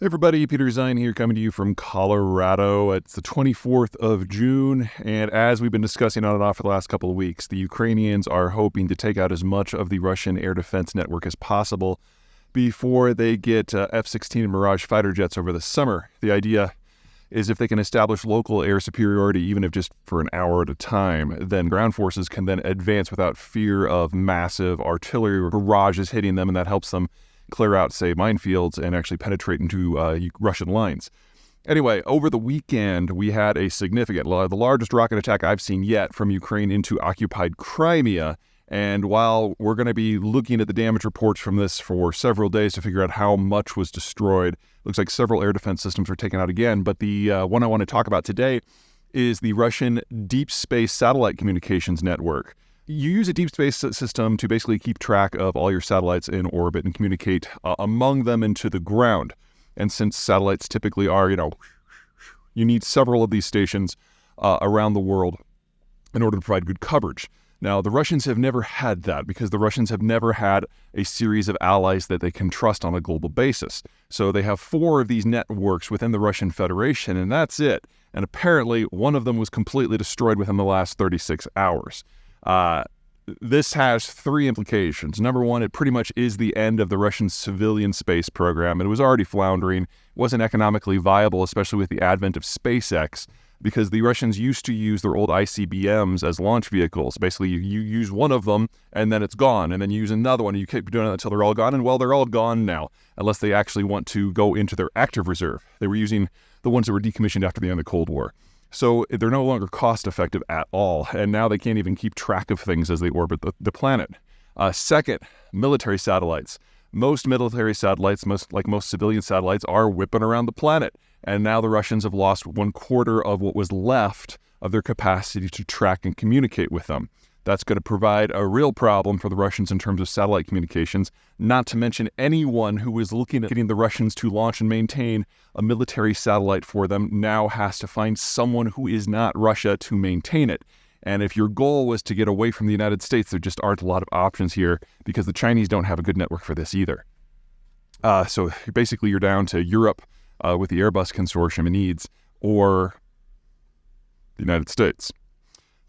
Hey everybody, Peter Zeihan here coming to you from Colorado. It's the 24th of June, and as we've been discussing on and off for the last couple of weeks, the Ukrainians are hoping to take out as much of the Russian air defense network as possible before they get F-16 and Mirage fighter jets over the summer. The idea is if they can establish local air superiority, even if just for an hour at a time, then ground forces can then advance without fear of massive artillery barrages hitting them, and that helps them clear out, say, minefields and actually penetrate into Russian lines. Anyway, over the weekend, we had a significant, the largest rocket attack I've seen yet from Ukraine into occupied Crimea. And while we're going to be looking at the damage reports from this for several days to figure out how much was destroyed, looks like several air defense systems were taken out again. But the one I want to talk about today is the Russian deep space satellite communications network. You use a deep space system to basically keep track of all your satellites in orbit and communicate among them and to the ground. And since satellites typically are, you need several of these stations around the world in order to provide good coverage. Now, the Russians have never had that because the Russians have never had a series of allies that they can trust on a global basis. So they have 4 of these networks within the Russian Federation, and that's it. And apparently, one of them was completely destroyed within the last 36 hours. This has 3 implications. Number one, it pretty much is the end of the Russian civilian space program. It was already floundering, wasn't economically viable, especially with the advent of SpaceX, because the Russians used to use their old ICBMs as launch vehicles. Basically, you use one of them, and then it's gone, and then you use another one, and you keep doing it until they're all gone, and well, they're all gone now, unless they actually want to go into their active reserve. They were using the ones that were decommissioned after the end of the Cold War. So they're no longer cost-effective at all, and now they can't even keep track of things as they orbit the planet. Second, military satellites. Most military satellites, like most civilian satellites, are whipping around the planet, and now the Russians have lost 1/4 of what was left of their capacity to track and communicate with them. That's going to provide a real problem for the Russians in terms of satellite communications, not to mention anyone who is looking at getting the Russians to launch and maintain a military satellite for them now has to find someone who is not Russia to maintain it. And if your goal was to get away from the United States, there just aren't a lot of options here because the Chinese don't have a good network for this either. So basically you're down to Europe with the Airbus consortium it needs, or the United States.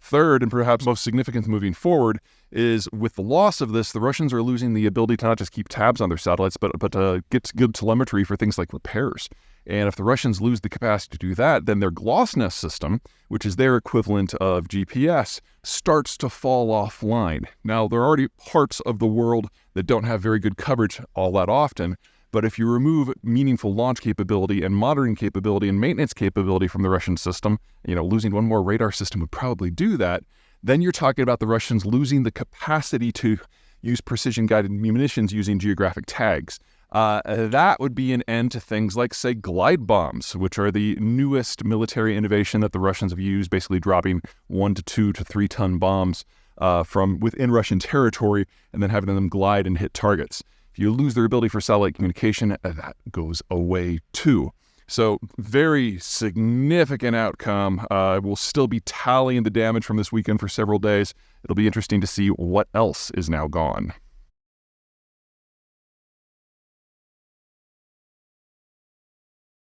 Third, and perhaps most significant moving forward, is with the loss of this, the Russians are losing the ability to not just keep tabs on their satellites, but to get good telemetry for things like repairs. And if the Russians lose the capacity to do that, then their Glossness system, which is their equivalent of GPS, starts to fall offline. Now, there are already parts of the world that don't have very good coverage all that often, but if you remove meaningful launch capability and monitoring capability and maintenance capability from the Russian system, losing one more radar system would probably do that, then you're talking about the Russians losing the capacity to use precision-guided munitions using geographic tags. That would be an end to things like, say, glide bombs, which are the newest military innovation that the Russians have used, basically dropping 1 to 2 to 3 ton bombs from within Russian territory and then having them glide and hit targets. If you lose their ability for satellite communication, that goes away too. So very significant outcome. We'll still be tallying the damage from this weekend for several days. It'll be interesting to see what else is now gone.